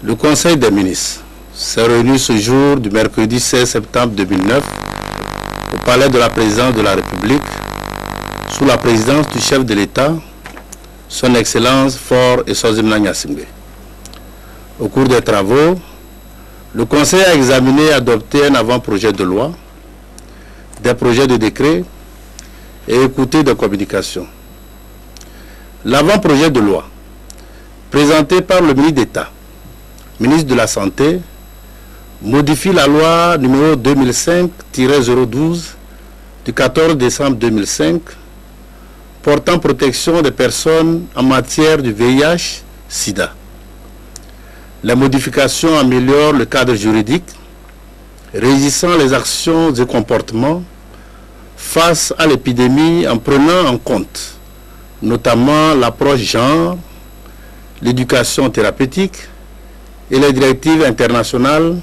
Le Conseil des ministres s'est réuni ce jour du mercredi 16 septembre 2009 au palais de la présidence de la République sous la présidence du chef de l'État, son Excellence Faure Eswazimana Gnassingbé. Au cours des travaux, le Conseil a examiné et adopté un avant-projet de loi, des projets de décret et écouté des communications. L'avant-projet de loi, présenté par le ministre d'État, ministre de la Santé, modifie la loi numéro 2005-012 du 14 décembre 2005 portant protection des personnes en matière du VIH-Sida. Les modifications améliorent le cadre juridique régissant les actions et comportements face à l'épidémie en prenant en compte notamment l'approche genre, l'éducation thérapeutique et les directives internationales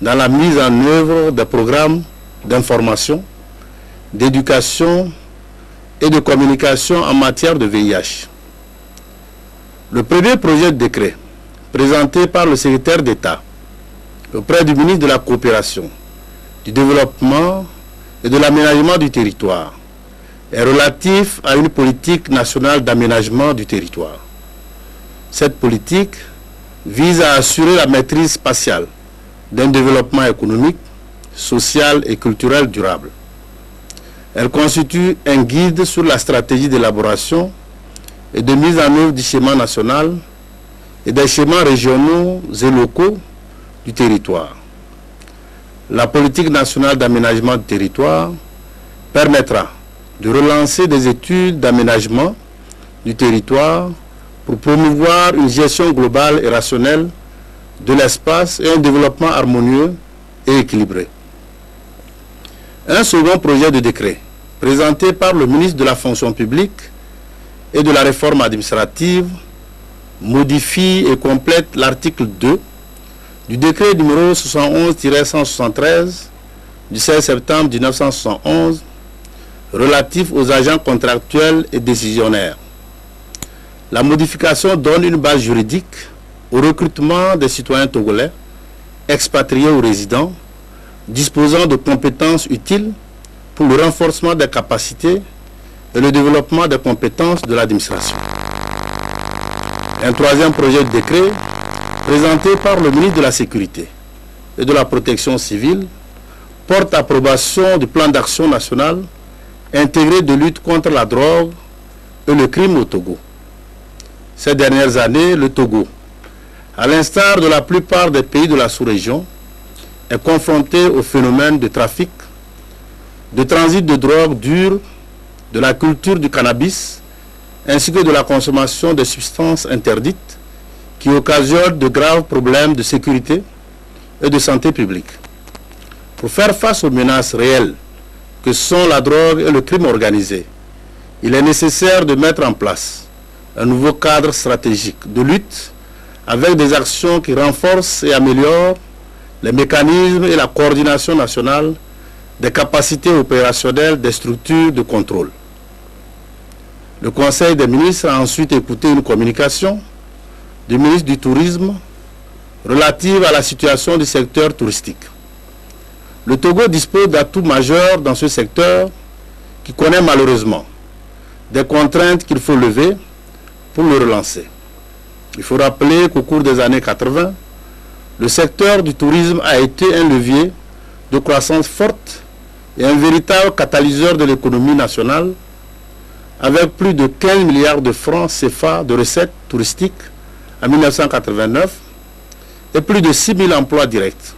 dans la mise en œuvre des programmes d'information, d'éducation et de communication en matière de VIH. Le premier projet de décret, présenté par le secrétaire d'État auprès du ministre de la Coopération, du Développement et de l'Aménagement du territoire, est relatif à une politique nationale d'aménagement du territoire. Cette politique vise à assurer la maîtrise spatiale d'un développement économique, social et culturel durable. Elle constitue un guide sur la stratégie d'élaboration et de mise en œuvre du schéma national et des schémas régionaux et locaux du territoire. La politique nationale d'aménagement du territoire permettra de relancer des études d'aménagement du territoire pour promouvoir une gestion globale et rationnelle de l'espace et un développement harmonieux et équilibré. Un second projet de décret, présenté par le ministre de la Fonction publique et de la Réforme administrative, modifie et complète l'article 2 du décret numéro 71-173 du 16 septembre 1971 relatif aux agents contractuels et décisionnaires. La modification donne une base juridique au recrutement des citoyens togolais, expatriés ou résidents, disposant de compétences utiles pour le renforcement des capacités et le développement des compétences de l'administration. Un troisième projet de décret, présenté par le ministre de la Sécurité et de la Protection civile, porte approbation du plan d'action national intégré de lutte contre la drogue et le crime au Togo. Ces dernières années, le Togo, à l'instar de la plupart des pays de la sous-région, est confronté au phénomène de trafic, de transit de drogue dure, de la culture du cannabis, ainsi que de la consommation de substances interdites qui occasionnent de graves problèmes de sécurité et de santé publique. Pour faire face aux menaces réelles que sont la drogue et le crime organisé, il est nécessaire de mettre en place un nouveau cadre stratégique de lutte avec des actions qui renforcent et améliorent les mécanismes et la coordination nationale des capacités opérationnelles des structures de contrôle. Le Conseil des ministres a ensuite écouté une communication du ministre du Tourisme relative à la situation du secteur touristique. Le Togo dispose d'atouts majeurs dans ce secteur qui connaît malheureusement des contraintes qu'il faut lever pour le relancer. Il faut rappeler qu'au cours des années 80, le secteur du tourisme a été un levier de croissance forte et un véritable catalyseur de l'économie nationale avec plus de 15 milliards de francs CFA de recettes touristiques en 1989 et plus de 6 000 emplois directs.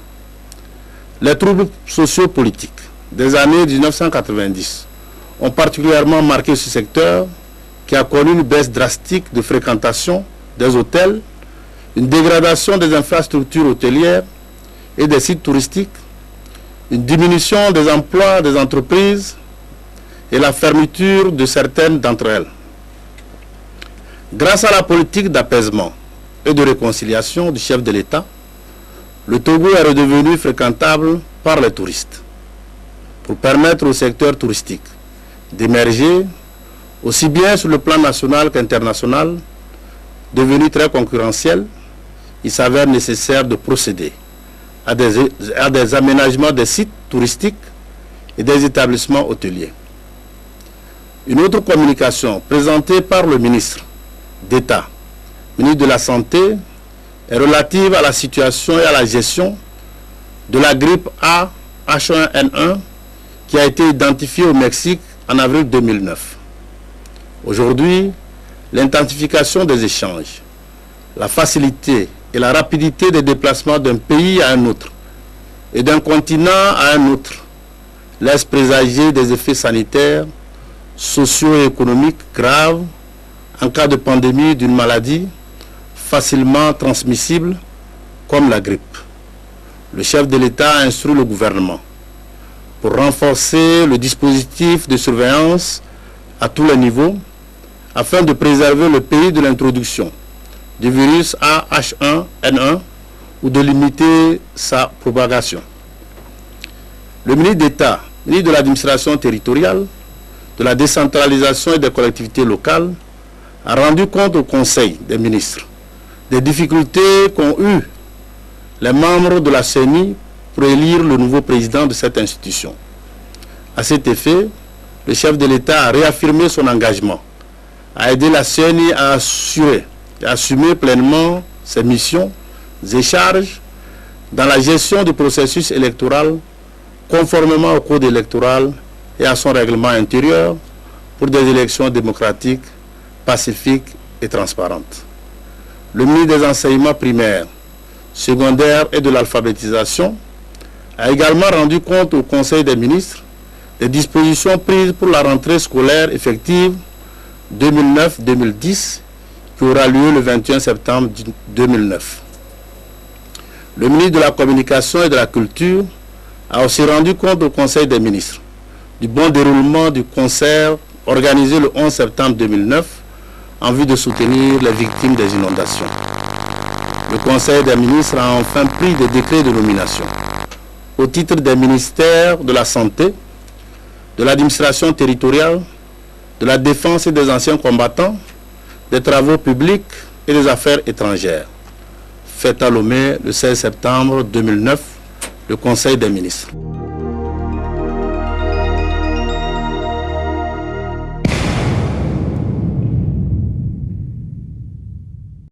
Les troubles sociopolitiques des années 1990 ont particulièrement marqué ce secteur qui a connu une baisse drastique de fréquentation des hôtels, une dégradation des infrastructures hôtelières et des sites touristiques, une diminution des emplois des entreprises et la fermeture de certaines d'entre elles. Grâce à la politique d'apaisement et de réconciliation du chef de l'État, le Togo est redevenu fréquentable par les touristes. Pour permettre au secteur touristique d'émerger, aussi bien sur le plan national qu'international, devenu très concurrentiel, il s'avère nécessaire de procéder à des aménagements des sites touristiques et des établissements hôteliers. Une autre communication présentée par le ministre d'État, ministre de la Santé, est relative à la situation et à la gestion de la grippe A H1N1 qui a été identifiée au Mexique en avril 2009. Aujourd'hui, l'intensification des échanges, la facilité et la rapidité des déplacements d'un pays à un autre et d'un continent à un autre laissent présager des effets sanitaires, sociaux et économiques graves en cas de pandémie d'une maladie facilement transmissible comme la grippe. Le chef de l'État a instruit le gouvernement pour renforcer le dispositif de surveillance à tous les niveaux afin de préserver le pays de l'introduction du virus AH1N1 ou de limiter sa propagation. Le ministre d'État, ministre de l'administration territoriale, de la décentralisation et des collectivités locales, a rendu compte au Conseil des ministres des difficultés qu'ont eues les membres de la CENI pour élire le nouveau président de cette institution. À cet effet, le chef de l'État a réaffirmé son engagement à aider la CENI à assurer et assumer pleinement ses missions et charges dans la gestion du processus électoral conformément au code électoral et à son règlement intérieur pour des élections démocratiques, pacifiques et transparentes. Le ministre des Enseignements primaires, secondaires et de l'alphabétisation a également rendu compte au Conseil des ministres des dispositions prises pour la rentrée scolaire effective 2009-2010 qui aura lieu le 21 septembre 2009. Le ministre de la Communication et de la Culture a aussi rendu compte au Conseil des ministres du bon déroulement du concert organisé le 11 septembre 2009 en vue de soutenir les victimes des inondations. Le Conseil des ministres a enfin pris des décrets de nomination au titre des ministères de la Santé, de l'administration territoriale, de la défense et des anciens combattants, des travaux publics et des affaires étrangères. Fait à Lomé le 16 septembre 2009, le Conseil des ministres.